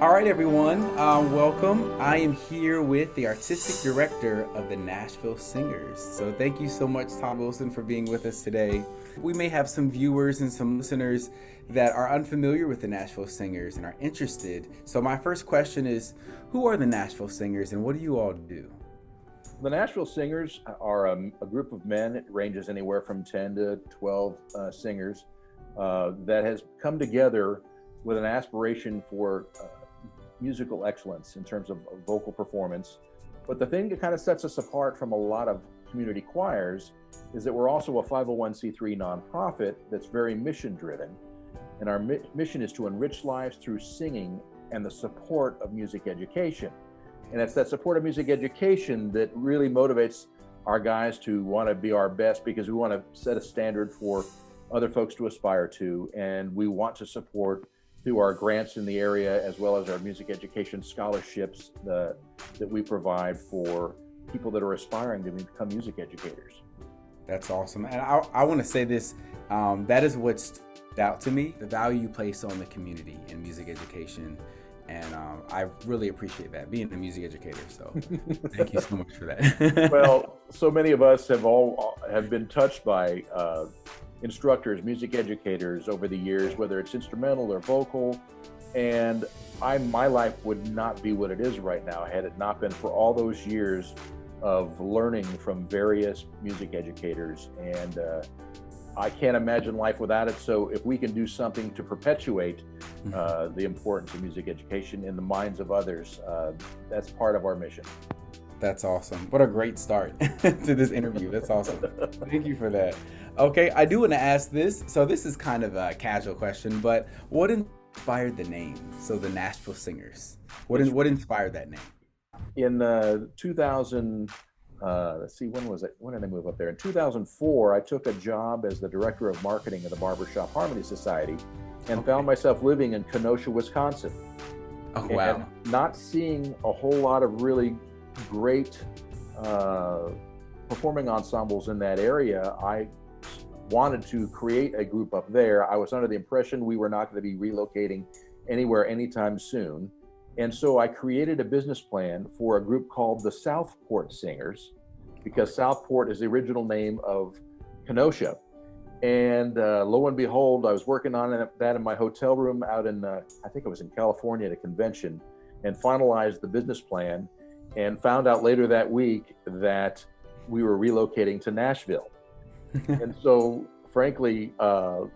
All right, everyone, welcome. I am here with the artistic director of the Nashville Singers. So thank you so much, Todd Wilson, for being with us today. We may have some viewers and some listeners that are unfamiliar with the Nashville Singers and are interested. So my first question is, who are the Nashville Singers and what do you all do? The Nashville Singers are a group of men. It ranges anywhere from 10 to 12 singers that has come together with an aspiration for musical excellence in terms of vocal performance. But the thing that kind of sets us apart from a lot of community choirs is that we're also a 501c3 nonprofit that's very mission driven. And our mission is to enrich lives through singing and the support of music education. And it's that support of music education that really motivates our guys to want to be our best, because we want to set a standard for other folks to aspire to. And we want to support through our grants in the area, as well as our music education scholarships that we provide for people that are aspiring to become music educators. That's awesome. And I want to say this, that is what stood out to me, the value you place on the community in music education. And I really appreciate that, being a music educator. So thank you so much for that. Well, so many of us have been touched by instructors, music educators over the years, whether it's instrumental or vocal. And my life would not be what it is right now had it not been for all those years of learning from various music educators. And I can't imagine life without it. So if we can do something to perpetuate the importance of music education in the minds of others, that's part of our mission. That's awesome. What a great start to this interview. That's awesome. Thank you for that. Okay, I do want to ask this. So this is kind of a casual question, but what inspired the name? So the Nashville Singers. What inspired that name? In 2000, let's see, when was it? When did I move up there? In 2004, I took a job as the director of marketing of the Barbershop Harmony Society and found myself living in Kenosha, Wisconsin. Oh, wow. And not seeing a whole lot of really great performing ensembles in that area. I wanted to create a group up there. I was under the impression we were not going to be relocating anywhere anytime soon. And so I created a business plan for a group called the Southport Singers, because Southport is the original name of Kenosha. And lo and behold, I was working on that in my hotel room out in, I think it was in California at a convention, and finalized the business plan and found out later that week that we were relocating to Nashville. And so, frankly, the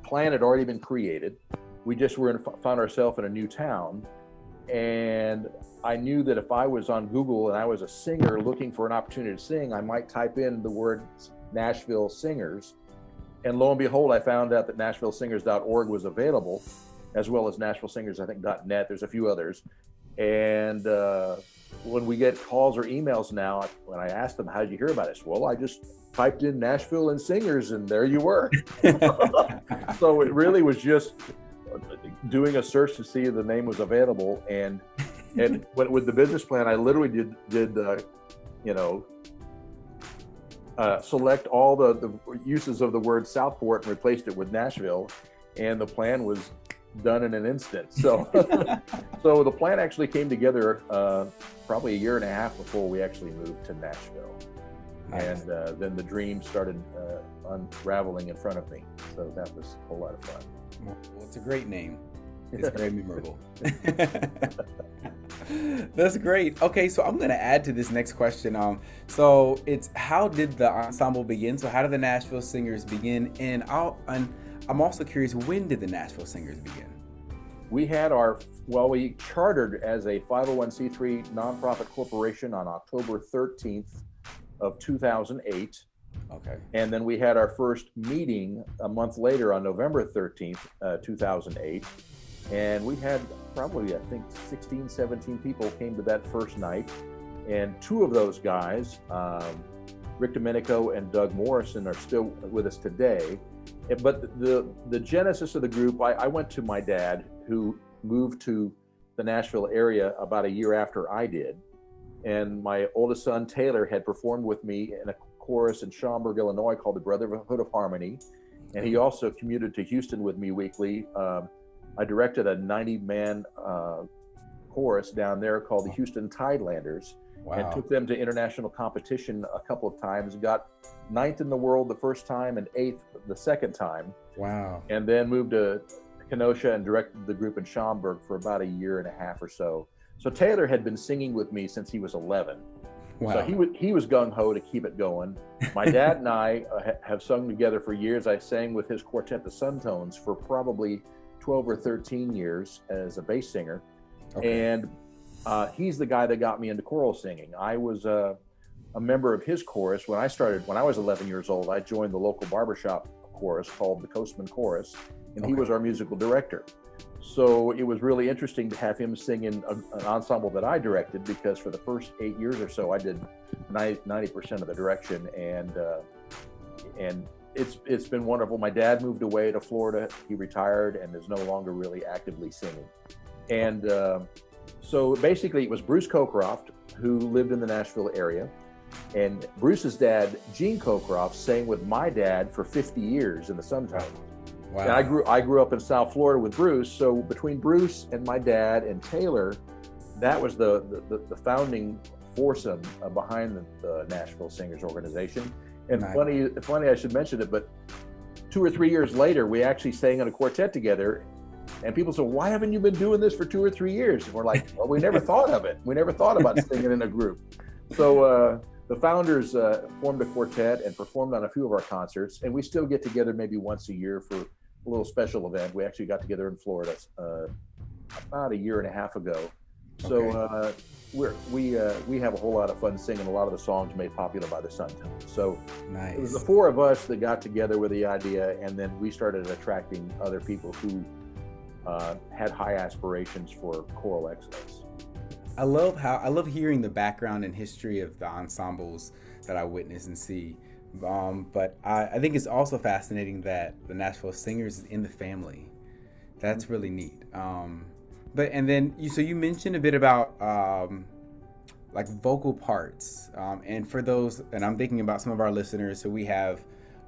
plan had already been created. We just found ourselves in a new town. And I knew that if I was on Google and I was a singer looking for an opportunity to sing, I might type in the word Nashville Singers. And lo and behold, I found out that NashvilleSingers.org was available, as well as Nashville Singers, I think, .net. There's a few others. And when we get calls or emails now, when I ask them, how did you hear about us? Well, I just typed in Nashville and Singers, and there you were. So it really was just doing a search to see if the name was available. And with the business plan, I literally did select all the uses of the word Southport and replaced it with Nashville. And the plan was done in an instant. So, so the plan actually came together probably a year and a half before we actually moved to Nashville. Nice. And then the dream started unraveling in front of me. So that was a whole lot of fun. Well, it's a great name. It's very memorable. That's great. Okay, so I'm going to add to this next question. So it's, how did the ensemble begin? So how did the Nashville Singers begin? And I'm also curious, when did the Nashville Singers begin? We chartered as a 501c3 nonprofit corporation on October 13th of 2008. Okay. And then we had our first meeting a month later on November 13th, 2008. And we had probably, I think, 16, 17 people came to that first night. And two of those guys, Rick Domenico and Doug Morrison, are still with us today. But the genesis of the group, I went to my dad, who moved to the Nashville area about a year after I did. And my oldest son, Taylor, had performed with me in a chorus in Schaumburg, Illinois called the Brotherhood of Harmony. And he also commuted to Houston with me weekly I directed a 90-man chorus down there called the Houston Tidelanders, and took them to international competition a couple of times. Got 9th in the world the first time and 8th the second time. Wow. And then moved to Kenosha and directed the group in Schaumburg for about a year and a half or so. So Taylor had been singing with me since he was 11. Wow. So he was gung-ho to keep it going. My dad and I have sung together for years. I sang with his quartet, the Suntones, for probably 12 or 13 years as a bass singer. Okay. And he's the guy that got me into choral singing. I was a member of his chorus when I was 11 years old. I joined the local barbershop chorus called the Coastman Chorus, and he was our musical director. So it was really interesting to have him sing in an ensemble that I directed, because for the first 8 years or so, I did 90% of the direction, and it's been wonderful. My dad moved away to Florida. He retired and is no longer really actively singing. And so basically it was Bruce Cockcroft, who lived in the Nashville area. And Bruce's dad, Gene Cockcroft, sang with my dad for 50 years in the Suntones. Wow. And I grew up in South Florida with Bruce. So between Bruce and my dad and Taylor, that was the founding foursome behind the Nashville Singers organization. And nice. funny I should mention it, but 2 or 3 years later, we actually sang in a quartet together. And people said, why haven't you been doing this for 2 or 3 years? And we're like, well, we never thought of it. We never thought about singing in a group. So the founders formed a quartet and performed on a few of our concerts. And we still get together maybe once a year for a little special event. We actually got together in Florida about a year and a half ago. So we have a whole lot of fun singing a lot of the songs made popular by the Suntones. So nice. It was the 4 of us that got together with the idea, and then we started attracting other people who had high aspirations for choral excellence. I love hearing the background and history of the ensembles that I witness and see. But I think it's also fascinating that the Nashville Singers is in the family. That's really neat. And then you mentioned a bit about like vocal parts. And for those, and I'm thinking about some of our listeners, so we have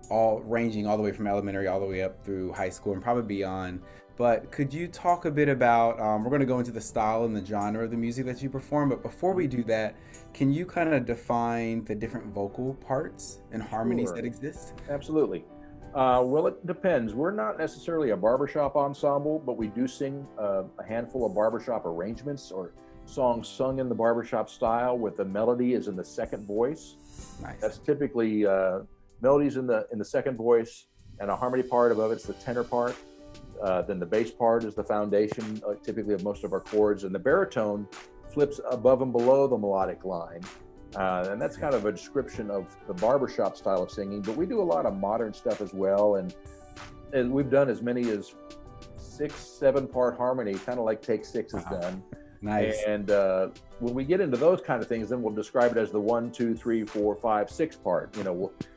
ranging all the way from elementary all the way up through high school and probably beyond. But could you talk a bit about, we're going to go into the style and the genre of the music that you perform, but before we do that, can you kind of define the different vocal parts and harmonies that exist? Absolutely. Well, it depends. We're not necessarily a barbershop ensemble, but we do sing a handful of barbershop arrangements or songs sung in the barbershop style with the melody is in the second voice. Nice. That's typically melodies in the second voice, and a harmony part above it's the tenor part. Then the bass part is the foundation, typically of most of our chords, and the baritone flips above and below the melodic line. And that's kind of a description of the barbershop style of singing, but we do a lot of modern stuff as well. And we've done as many as 6-7 part harmony, kind of like Take 6 is done. Nice. And when we get into those kind of things, then we'll describe it as the 1, 2, 3, 4, 5, 6 part,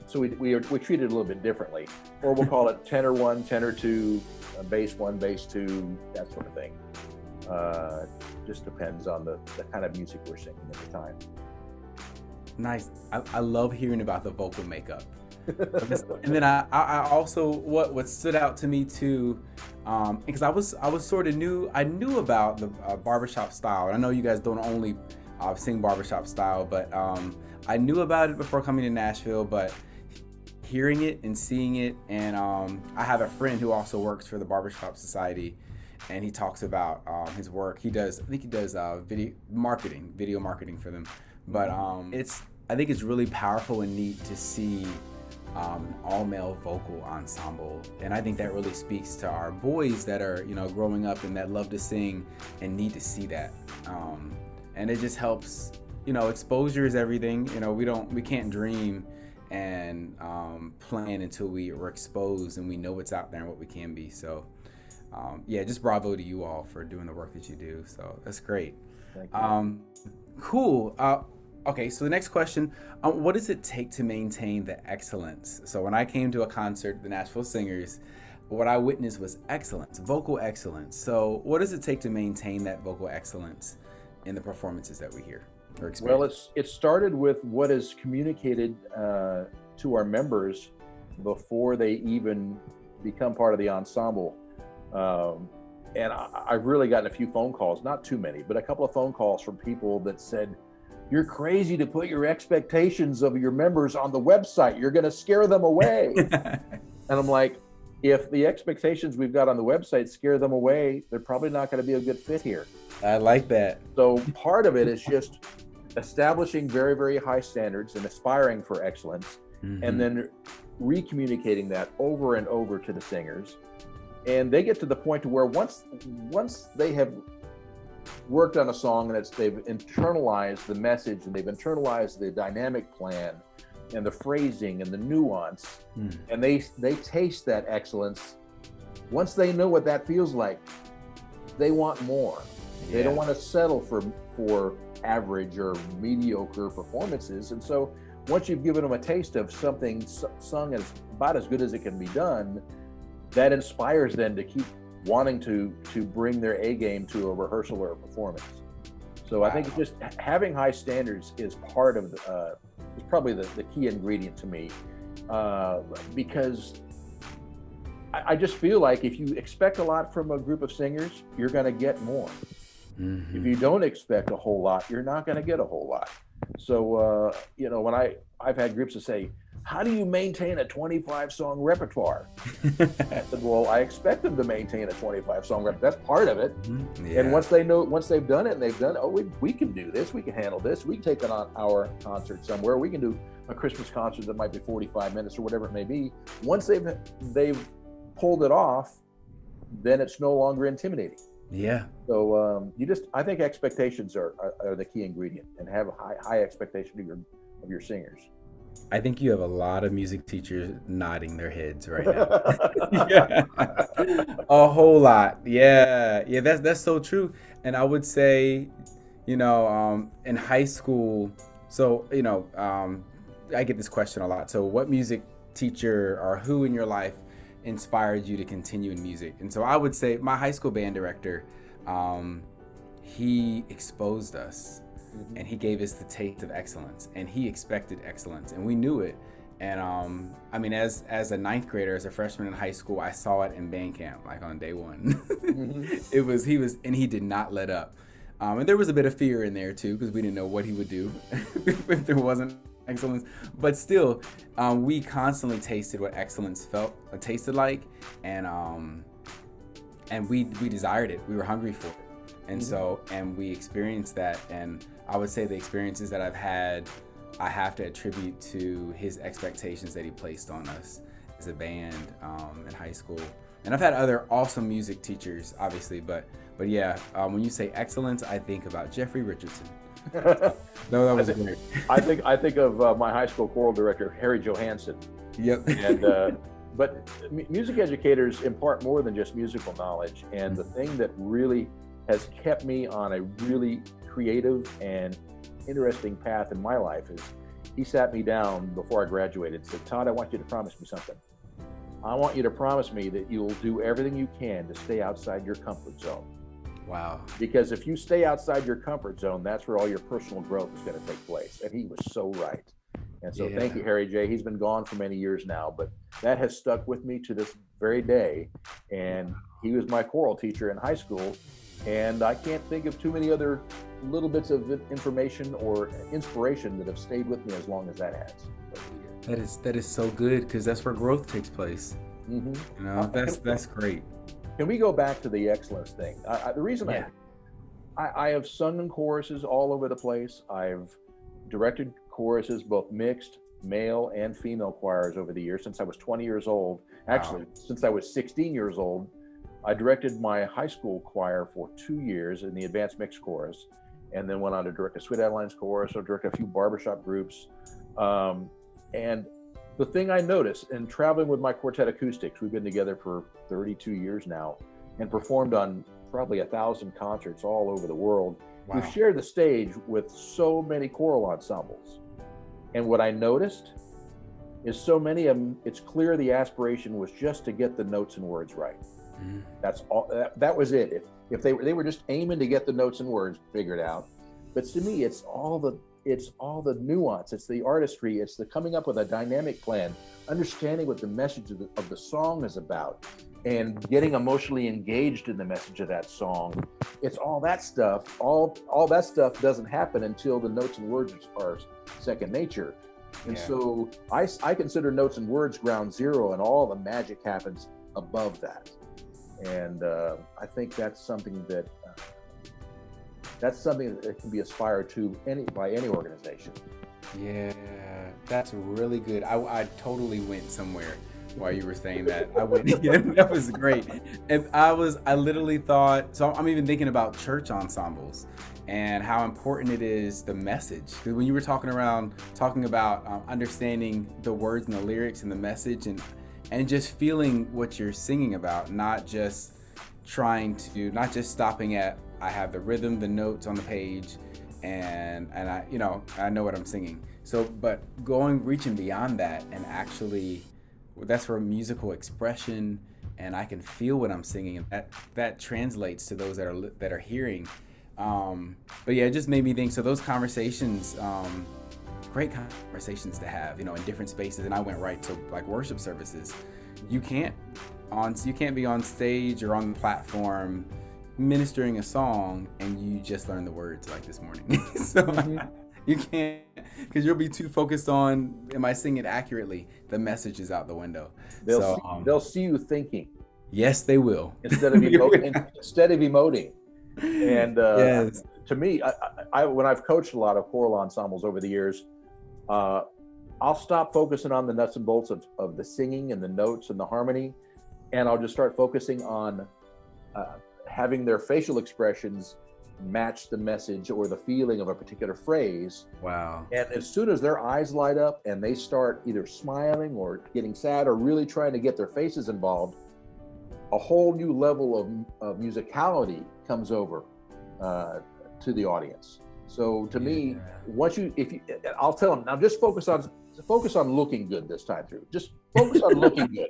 so we treat it a little bit differently, or we'll call it tenor 1, tenor 2, bass 1, bass 2, that sort of thing. Just depends on the kind of music we're singing at the time. Nice. I love hearing about the vocal makeup. And then I also what stood out to me too, because I was sort of new. I knew about the barbershop style. I know you guys don't only sing barbershop style, but I knew about it before coming to Nashville. But hearing it and seeing it, and I have a friend who also works for the Barbershop Society, and he talks about his work. I think he does video marketing for them. But I think it's really powerful and neat to see an all-male vocal ensemble, and I think that really speaks to our boys that are growing up and that love to sing and need to see that. And it just helps. Exposure is everything. We can't dream and plan until we're exposed and we know what's out there and what we can be. So just bravo to you all for doing the work that you do. So that's great. Thank you. Cool. Okay, so the next question, what does it take to maintain the excellence? So when I came to a concert, the Nashville Singers, what I witnessed was excellence, vocal excellence. So what does it take to maintain that vocal excellence in the performances that we hear or experience? Well, it started with what is communicated to our members before they even become part of the ensemble. And I've really gotten a few phone calls, not too many, but a couple of phone calls from people that said, "You're crazy to put your expectations of your members on the website. You're going to scare them away." And I'm like, if the expectations we've got on the website scare them away, they're probably not going to be a good fit here. I like that. So part of it is just establishing very, very high standards and aspiring for excellence, and then recommunicating that over and over to the singers. And they get to the point to where once they have worked on a song and they've internalized the message and they've internalized the dynamic plan and the phrasing and the nuance, and they taste that excellence, once they know what that feels like, they want more. They don't want to settle for average or mediocre performances. And so once you've given them a taste of something sung as about as good as it can be done, that inspires them to keep wanting to bring their A game to a rehearsal or a performance. So I think just having high standards is part of is probably the key ingredient to me, because I just feel like if you expect a lot from a group of singers, you're going to get more. If you don't expect a whole lot, you're not going to get a whole lot. So when I've had groups that say, "How do you maintain a 25-song repertoire?" I said, well, I expect them to maintain a 25-song repertoire. That's part of it. And once they've done it, and they've done, we can do this, we can handle this, we can take it on our concert somewhere, we can do a Christmas concert that might be 45 minutes or whatever it may be. Once they've pulled it off, then it's no longer intimidating. Yeah. So I think expectations are the key ingredient, and have a high expectation of your singers. I think you have a lot of music teachers nodding their heads right now. Yeah. A whole lot. Yeah. That's so true. And I would say, in high school, so I get this question a lot. So what music teacher or who in your life inspired you to continue in music? And so I would say my high school band director, he exposed us, and he gave us the taste of excellence, and he expected excellence, and we knew it. And as a ninth grader, as a freshman in high school, I saw it in band camp, like on day one. And he did not let up. And there was a bit of fear in there too, because we didn't know what he would do if there wasn't excellence. But still, we constantly tasted what excellence tasted like, and we desired it. We were hungry for it. And so we experienced that. And I would say the experiences that I've had, I have to attribute to his expectations that he placed on us as a band in high school. And I've had other awesome music teachers, obviously, but yeah, when you say excellence, I think about Jeffrey Richardson. No, that was great. I think of my high school choral director, Harry Johansson. Yep. And but music educators impart more than just musical knowledge. And the thing that really has kept me on a really creative and interesting path in my life is he sat me down before I graduated and said, "Todd, I want you to promise me something. I want you to promise me that you'll do everything you can to stay outside your comfort zone." Wow. Because if you stay outside your comfort zone, that's where all your personal growth is going to take place. And he was so right. And so Thank you, Harry J. He's been gone for many years now, but that has stuck with me to this very day. And he was my choral teacher in high school. And I can't think of too many other little bits of information or inspiration that have stayed with me as long as that has. That is so good, because that's where growth takes place. That's great. Can we go back to the excellence thing? The reason I have sung in choruses all over the place. I've directed choruses, both mixed, male and female choirs over the years since I was 20 years old. Actually, since I was 16 years old. I directed my high school choir for 2 years in the advanced mixed chorus, and then went on to direct a Sweet Adeline's chorus, or direct a few barbershop groups. And the thing I noticed in traveling with my quartet acoustics, we've been together for 32 years now, and performed on probably 1,000 concerts all over the world. Wow. We've shared the stage with so many choral ensembles. And what I noticed is so many of them, it's clear the aspiration was just to get the notes and words right. That's all. That was it. If they were just aiming to get the notes and words figured out. But to me, it's all the nuance. It's the artistry. It's the coming up with a dynamic plan, understanding what the message of the song is about, and getting emotionally engaged in the message of that song. It's all that stuff. All that stuff doesn't happen until the notes and words are second nature. And so I consider notes and words ground zero, and all the magic happens above that. And I think that's something that can be aspired to by any organization. Yeah, that's really good. I totally went somewhere while you were saying that. I went, yeah, that was great. And I literally thought, so I'm even thinking about church ensembles and how important it is, the message. Because when you were talking about understanding the words and the lyrics and the message and just feeling what you're singing about, not just stopping at, I have the rhythm, the notes on the page, and I know what I'm singing. So, but reaching beyond that, and actually, that's for musical expression, and I can feel what I'm singing, and that translates to those that are hearing. But yeah, it just made me think. So those conversations, great conversations to have, in different spaces. And I went right to like worship services. You can't be on stage or on the platform ministering a song and you just learn the words like this morning. So you can't, because you'll be too focused on, am I singing it accurately? The message is out the window. They'll see you thinking. Yes, they will. Instead of emoting. And yes. To me, I when I've coached a lot of choral ensembles over the years, I'll stop focusing on the nuts and bolts of the singing and the notes and the harmony, and I'll just start focusing on having their facial expressions match the message or the feeling of a particular phrase. Wow. And as soon as their eyes light up and they start either smiling or getting sad or really trying to get their faces involved, a whole new level of musicality comes over to the audience. So to me, I'll tell them, now just focus on looking good this time through. Just focus on looking good.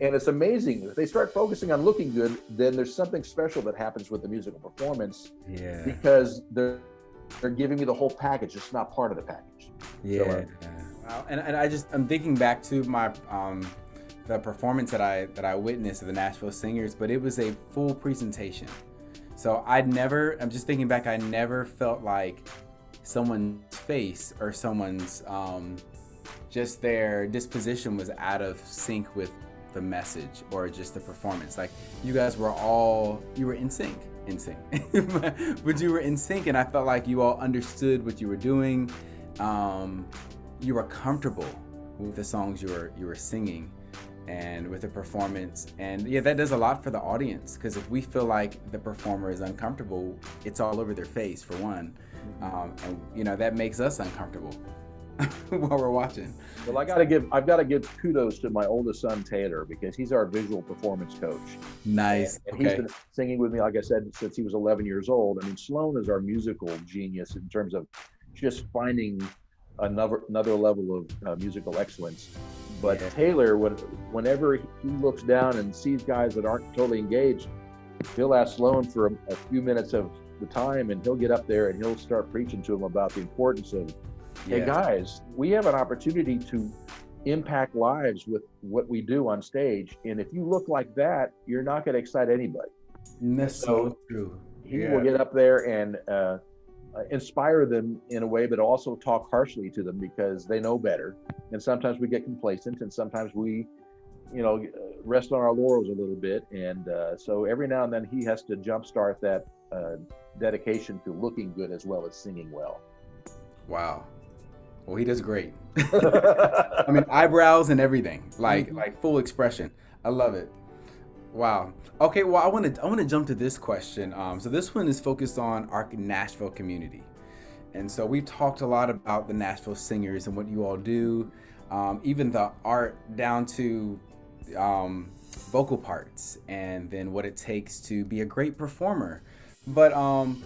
And it's amazing. If they start focusing on looking good, then there's something special that happens with the musical performance. Yeah. Because they're giving me the whole package. It's not part of the package. Yeah. Wow. And I'm thinking back to my the performance that I witnessed of the Nashville Singers, but it was a full presentation. So I'm just thinking back, I never felt like someone's face or someone's just their disposition was out of sync with the message or just the performance. Like you guys were in sync, but you were in sync, and I felt like you all understood what you were doing. You were comfortable with the songs you were singing and with the performance. And yeah, that does a lot for the audience, because if we feel like the performer is uncomfortable, it's all over their face for one. And that makes us uncomfortable while we're watching. Well, I've got to give kudos to my oldest son, Taylor, because he's our visual performance coach. Nice. And he's been singing with me, like I said, since he was 11 years old. I mean, Sloan is our musical genius in terms of just finding another level of musical excellence. But Taylor, whenever he looks down and sees guys that aren't totally engaged, he'll ask Sloan for a few minutes of the time, and he'll get up there and he'll start preaching to him about the importance of, hey guys, we have an opportunity to impact lives with what we do on stage. And if you look like that, you're not going to excite anybody. That's so true. He will get up there and inspire them in a way, but also talk harshly to them because they know better. And sometimes we get complacent, and sometimes we, rest on our laurels a little bit. And so every now and then he has to jumpstart that dedication to looking good as well as singing well. Wow. Well, he does great. I mean, eyebrows and everything, like full expression. I love it. Wow. Okay. Well, I want to jump to this question. So this one is focused on our Nashville community, and so we've talked a lot about the Nashville Singers and what you all do, even the art down to vocal parts, and then what it takes to be a great performer. But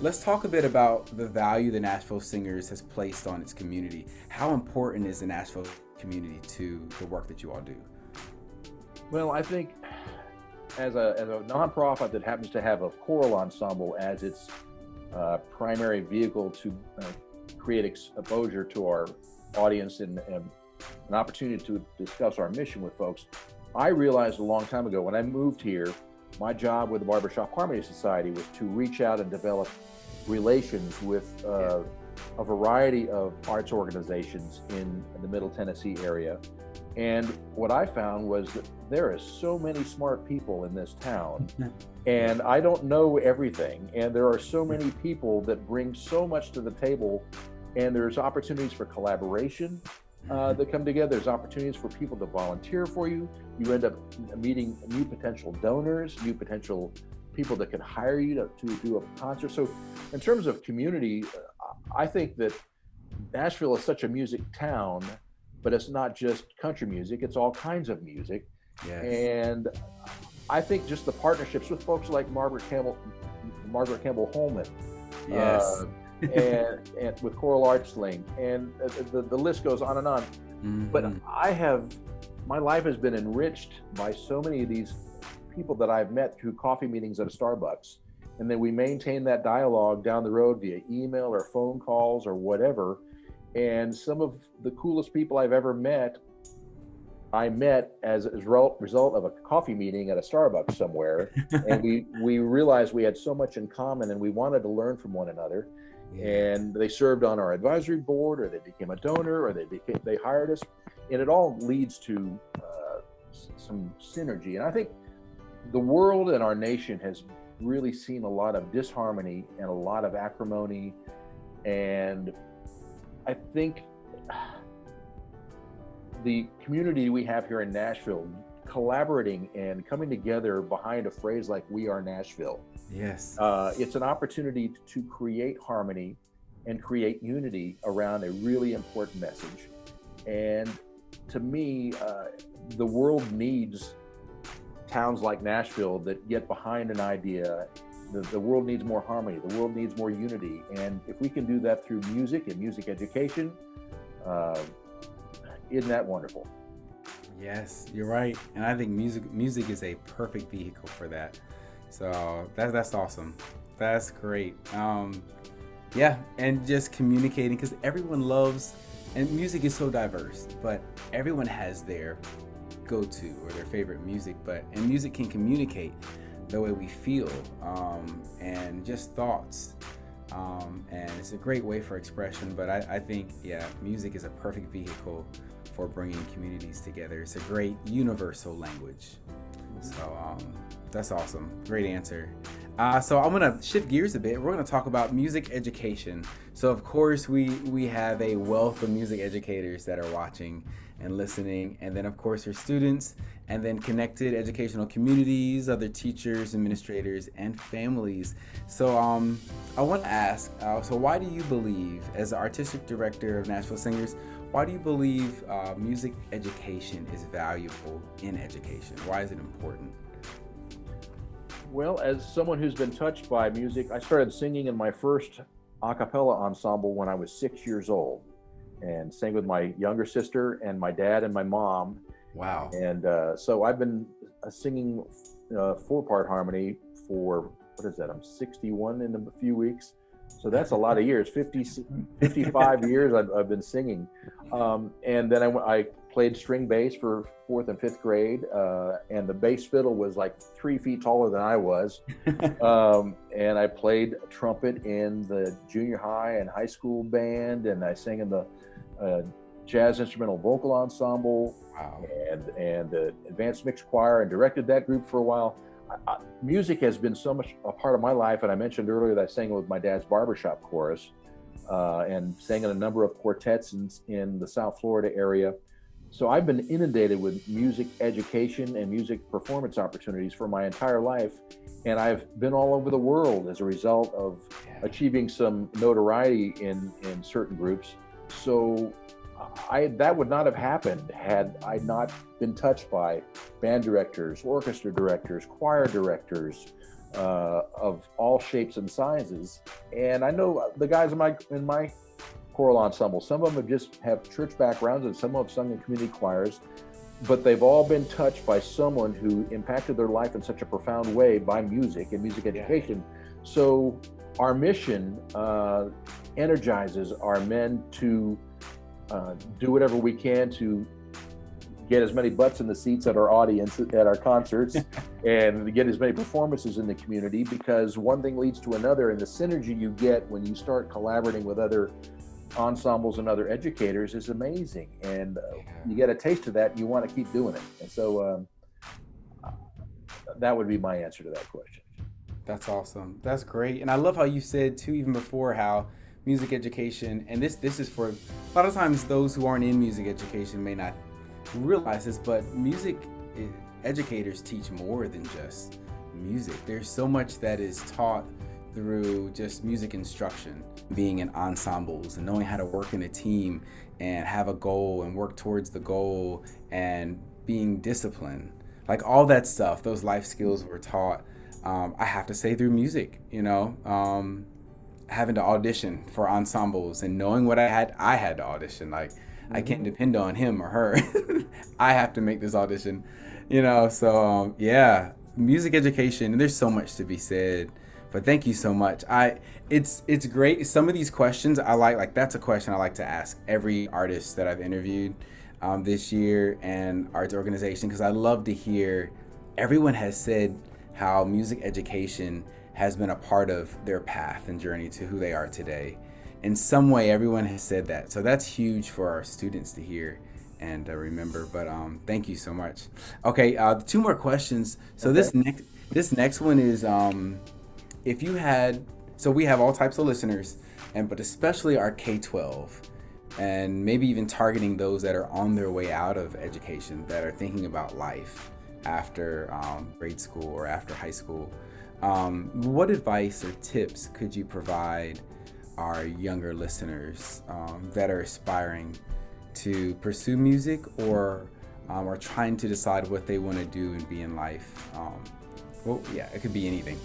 let's talk a bit about the value the Nashville Singers has placed on its community. How important is the Nashville community to the work that you all do? Well, I think as a nonprofit that happens to have a choral ensemble as its primary vehicle to create exposure to our audience and an opportunity to discuss our mission with folks, I realized a long time ago when I moved here, my job with the Barbershop Harmony Society was to reach out and develop relations with a variety of arts organizations in the Middle Tennessee area. And what I found was that there are so many smart people in this town, and I don't know everything. And there are so many people that bring so much to the table, and there's opportunities for collaboration that come together. There's opportunities for people to volunteer for you. You end up meeting new potential donors, new potential people that can hire you to do a concert. So in terms of community, I think that Nashville is such a music town, but it's not just country music, it's all kinds of music. Yes. And I think just the partnerships with folks like Margaret Campbell Holman, Yes. and with Choral Arts Link, and the list goes on and on. Mm-hmm. But my life has been enriched by so many of these people that I've met through coffee meetings at a Starbucks. And then we maintain that dialogue down the road via email or phone calls or whatever. And some of the coolest people I've ever met, I met as a result of a coffee meeting at a Starbucks somewhere. And we realized we had so much in common, and we wanted to learn from one another. Yeah. And they served on our advisory board, or they became a donor, or they hired us. And it all leads to some synergy. And I think the world and our nation has really seen a lot of disharmony and a lot of acrimony. And I think the community we have here in Nashville, collaborating and coming together behind a phrase like "We Are Nashville." Yes. It's an opportunity to create harmony and create unity around a really important message. And to me, the world needs towns like Nashville that get behind an idea. The world needs more harmony. The world needs more unity. And if we can do that through music and music education, isn't that wonderful? Yes, you're right. And I think music is a perfect vehicle for that. So that's awesome. That's great. Yeah, and just communicating, because everyone loves, and music is so diverse, but everyone has their go-to or their favorite music, and music can communicate the way we feel, and just thoughts, and it's a great way for expression. But I think, yeah, music is a perfect vehicle for bringing communities together. It's a great universal language. So that's awesome. Great answer. So I'm gonna shift gears a bit. We're gonna talk about music education. So of course we have a wealth of music educators that are watching and listening, and then of course your students, and then connected educational communities, other teachers, administrators, and families. So I want to ask, so why do you believe, as the artistic director of Nashville Singers, why do you believe music education is valuable in education? Why is it important? Well, as someone who's been touched by music, I started singing in my first a cappella ensemble when I was 6 years old, and sang with my younger sister and my dad and my mom. Wow. And so I've been singing 4-part harmony for, what is that? I'm 61 in a few weeks. So that's a lot of years, 55 years I've been singing. And then I played string bass for 4th and 5th grade. And the bass fiddle was like 3 feet taller than I was. And I played trumpet in the junior high and high school band. And I sang in the jazz instrumental vocal ensemble. Wow. And the advanced mixed choir, and directed that group for a while. Music has been so much a part of my life, and I mentioned earlier that I sang with my dad's barbershop chorus, and sang in a number of quartets in the South Florida area. So I've been inundated with music education and music performance opportunities for my entire life, and I've been all over the world as a result of achieving some notoriety in certain groups. So that would not have happened had I not been touched by band directors, orchestra directors, choir directors of all shapes and sizes. And I know the guys in my choral ensemble, some of them have church backgrounds, and some have sung in community choirs, but they've all been touched by someone who impacted their life in such a profound way by music and music education. So our mission energizes our men to do whatever we can to get as many butts in the seats at our audience, at our concerts, and get as many performances in the community, because one thing leads to another, and the synergy you get when you start collaborating with other ensembles and other educators is amazing. And you get a taste of that, and you want to keep doing it. And so that would be my answer to that question. That's awesome. That's great. And I love how you said too, even before, how music education, and this is for a lot of times those who aren't in music education may not realize this, but music educators teach more than just music. There's so much that is taught through just music instruction, being in ensembles and knowing how to work in a team and have a goal and work towards the goal and being disciplined. Like all that stuff, those life skills were taught, I have to say, through music, having to audition for ensembles and knowing what I had to audition. Like, I can't depend on him or her. I have to make this audition, so music education, and there's so much to be said, but thank you so much. It's great. Some of these questions I like that's a question I like to ask every artist that I've interviewed this year and arts organization, because I love to hear, everyone has said how music education has been a part of their path and journey to who they are today. In some way, everyone has said that. So that's huge for our students to hear and remember. But thank you so much. Okay, 2 more questions. So okay. This next one is, if you had, so we have all types of listeners, but especially our K-12, and maybe even targeting those that are on their way out of education, that are thinking about life after grade school or after high school. What advice or tips could you provide our younger listeners that are aspiring to pursue music or are trying to decide what they want to do and be in life? It could be anything.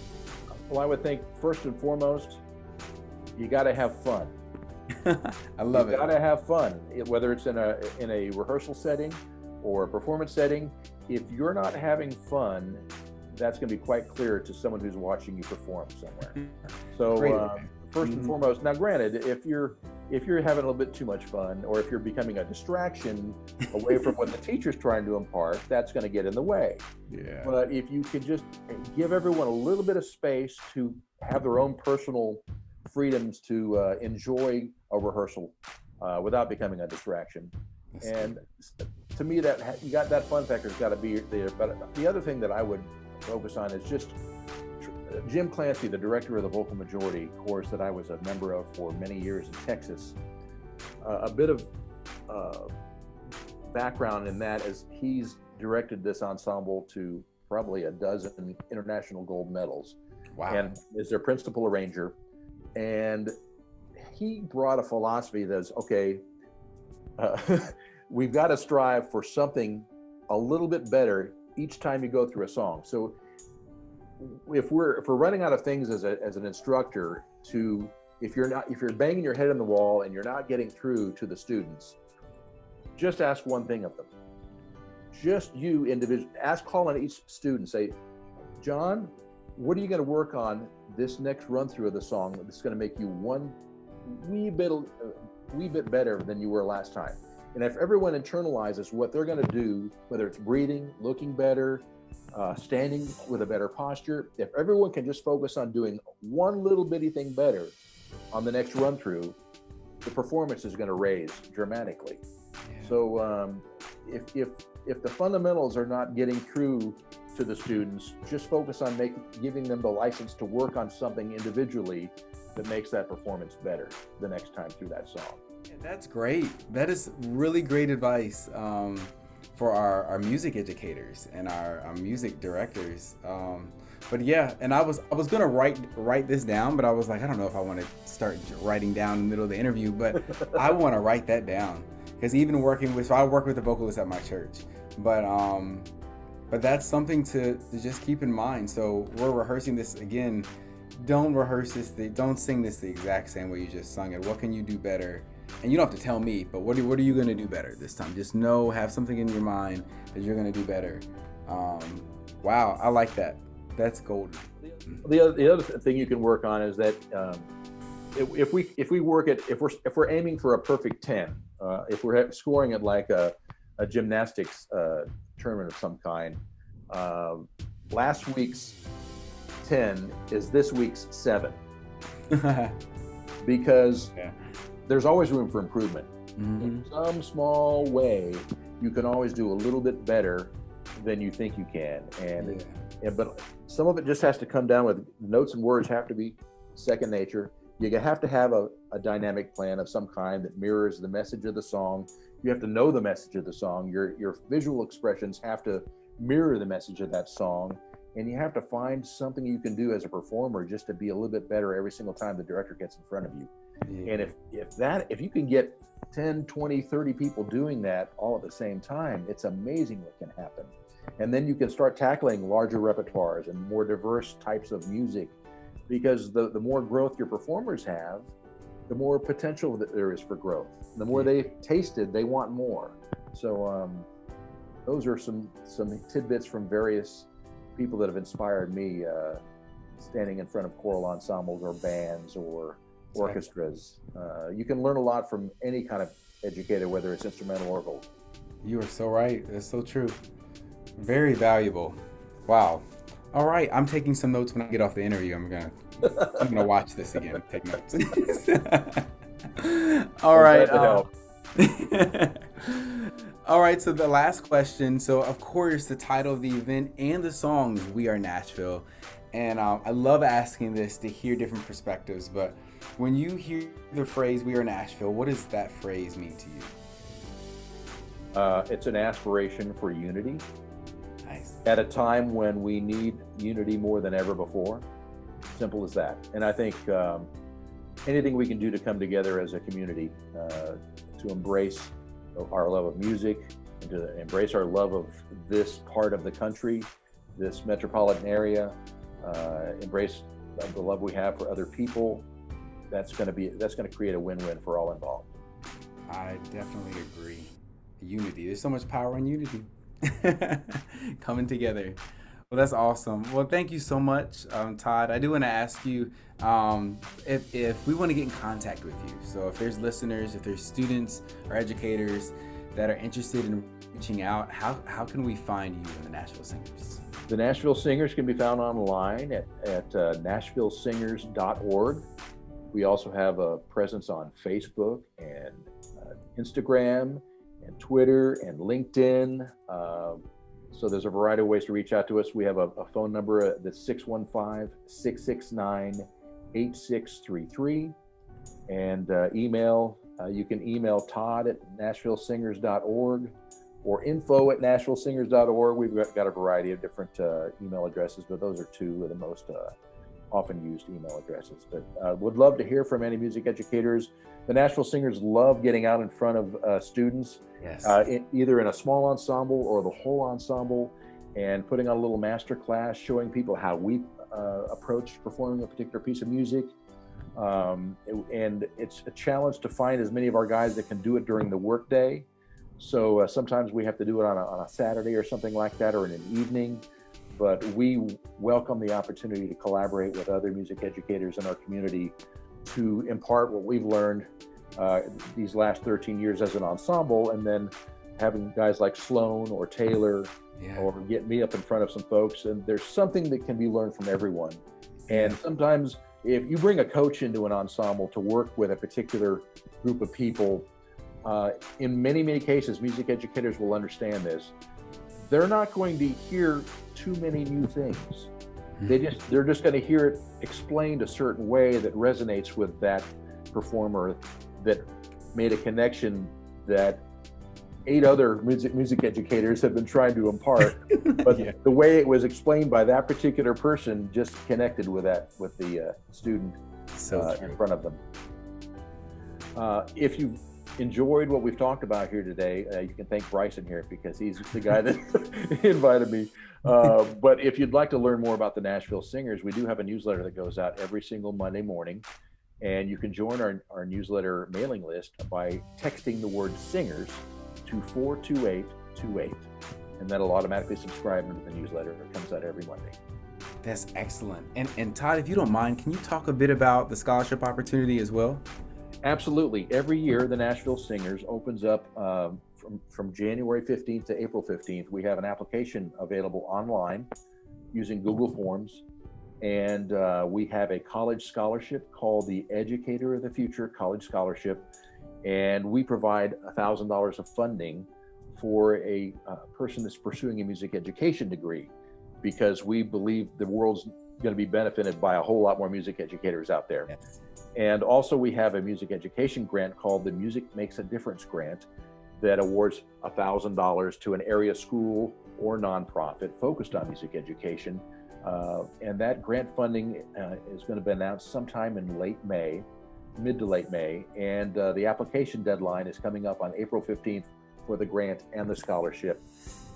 Well, I would think first and foremost, you got to have fun. I love it. You got to have fun, whether it's in a rehearsal setting or a performance setting. If you're not having fun, that's going to be quite clear to someone who's watching you perform somewhere. So first and foremost, now granted, if you're having a little bit too much fun, or if you're becoming a distraction away from what the teacher's trying to impart, that's going to get in the way. Yeah. But if you could just give everyone a little bit of space to have their own personal freedoms to enjoy a rehearsal without becoming a distraction. And to me, that you got that fun factor's got to be there. But the other thing that I would focus on is just Jim Clancy, the director of the Vocal Majority course that I was a member of for many years in Texas. A bit of background in that is he's directed this ensemble to probably a dozen international gold medals. Wow. And is their principal arranger. And he brought a philosophy that's, okay, we've got to strive for something a little bit better each time you go through a song. So if we're running out of things as an instructor, if you're banging your head on the wall and you're not getting through to the students, just ask one thing of them. Just you individually, call on each student, say, John, what are you going to work on this next run through of the song that's going to make you one wee bit better than you were last time? And if everyone internalizes what they're going to do, whether it's breathing, looking better, standing with a better posture, if everyone can just focus on doing one little bitty thing better on the next run through, the performance is going to raise dramatically. Yeah. So if the fundamentals are not getting through to the students, just focus on giving them the license to work on something individually that makes that performance better the next time through that song. That's great. That is really great advice for our music educators and our music directors. But yeah, and I was gonna write this down, but I was like, I don't know if I want to start writing down in the middle of the interview, but I want to write that down, because even I work with the vocalists at my church, but that's something to just keep in mind. So we're rehearsing this again. Don't sing this the exact same way you just sung it. What can you do better? And you don't have to tell me, but what are you going to do better this time? Just have something in your mind that you're going to do better. Wow, I like that. That's golden. The other thing you can work on is that if we're aiming for a perfect 10, if we're scoring at like a a gymnastics tournament of some kind. Last week's 10 is this week's 7 because there's always room for improvement. In some small way, you can always do a little bit better than you think you can. But some of it just has to come down with notes and words have to be second nature. You have to have a dynamic plan of some kind that mirrors the message of the song. You have to know the message of the song. Your visual expressions have to mirror the message of that song. And you have to find something you can do as a performer just to be a little bit better every single time the director gets in front of you. And if you can get 10, 20, 30 people doing that all at the same time, it's amazing what can happen. And then you can start tackling larger repertoires and more diverse types of music, because the more growth your performers have, the more potential that there is for growth. The more they've tasted, they want more. So those are some tidbits from various people that have inspired me, standing in front of choral ensembles or bands or orchestras. You can learn a lot from any kind of educator, whether it's instrumental or vocal. You are so right. That's so true. Very valuable. Wow. All right. I'm taking some notes when I get off the interview. I'm gonna watch this again. Take notes. All right. All right. So the last question. So of course, the title of the event and the song is "We Are Nashville," and I love asking this to hear different perspectives. But when you hear the phrase "We Are Nashville," what does that phrase mean to you? It's an aspiration for unity. Nice. At a time when we need unity more than ever before. Simple as that. And I think anything we can do to come together as a community, to embrace our love of music, and to embrace our love of this part of the country, this metropolitan area, embrace the love we have for other people, that's going to create a win-win for all involved. I definitely agree. Unity. There's so much power in unity. Coming together. Well, that's awesome. Well, thank you so much, Todd. I do want to ask you if we want to get in contact with you. So if there's listeners, if there's students or educators that are interested in reaching out, how can we find you in the Nashville Singers? The Nashville Singers can be found online at nashvillesingers.org. We also have a presence on Facebook and Instagram and Twitter and LinkedIn. So there's a variety of ways to reach out to us. We have a phone number that's 615-669-8633. And email, you can email Todd at nashvillesingers.org or info@nashvillesingers.org. We've got a variety of different email addresses, but those are two of the most often used email addresses. But would love to hear from any music educators. The Nashville Singers love getting out in front of students, yes. Either in a small ensemble or the whole ensemble, and putting on a little master class, showing people how we approach performing a particular piece of music. And it's a challenge to find as many of our guys that can do it during the workday. So sometimes we have to do it on a Saturday or something like that, or in an evening. But we welcome the opportunity to collaborate with other music educators in our community to impart what we've learned these last 13 years as an ensemble, and then having guys like Sloan or Taylor or get me up in front of some folks. And there's something that can be learned from everyone. And sometimes if you bring a coach into an ensemble to work with a particular group of people, in many, many cases, music educators will understand this. They're not going to hear too many new things. They're just going to hear it explained a certain way that resonates with that performer, that made a connection that 8 other music educators have been trying to impart, but the way it was explained by that particular person just connected with the student in front of them. If you've enjoyed what we've talked about here today, you can thank Bryson here, because he's the guy that invited me. But if you'd like to learn more about the Nashville Singers, we do have a newsletter that goes out every single Monday morning, and you can join our newsletter mailing list by texting the word singers to 42828, and that'll automatically subscribe into the newsletter. It comes out every Monday. That's excellent. And Todd, if you don't mind, can you talk a bit about the scholarship opportunity as well? Absolutely. Every year, the Nashville Singers opens up from January 15th to April 15th, we have an application available online using Google Forms. And we have a college scholarship called the Educator of the Future College Scholarship. And we provide $1,000 of funding for a person that's pursuing a music education degree, because we believe the world's going to be benefited by a whole lot more music educators out there. Yes. And also we have a music education grant called the Music Makes a Difference Grant that awards $1,000 to an area school or nonprofit focused on music education. And that grant funding is going to be announced sometime in mid to late May. And the application deadline is coming up on April 15th for the grant and the scholarship.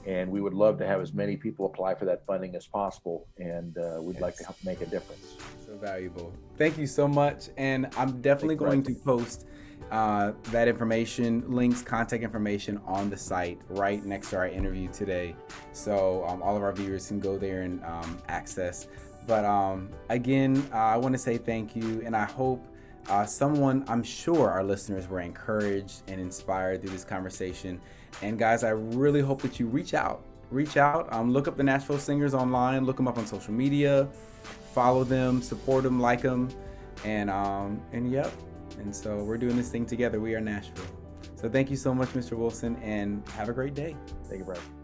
And we would love to have as many people apply for that funding as possible. And we'd like to help make a difference. So valuable. Thank you so much. And I'm definitely going to post that information, links, contact information on the site right next to our interview today. So all of our viewers can go there and access. But again, I want to say thank you. And I hope I'm sure our listeners were encouraged and inspired through this conversation. And guys, I really hope that you reach out, look up the Nashville Singers online, look them up on social media, follow them, support them, like them, and yep. And so we're doing this thing together. We are Nashville. So thank you so much, Mr. Wilson, and have a great day. Thank you, Bryson.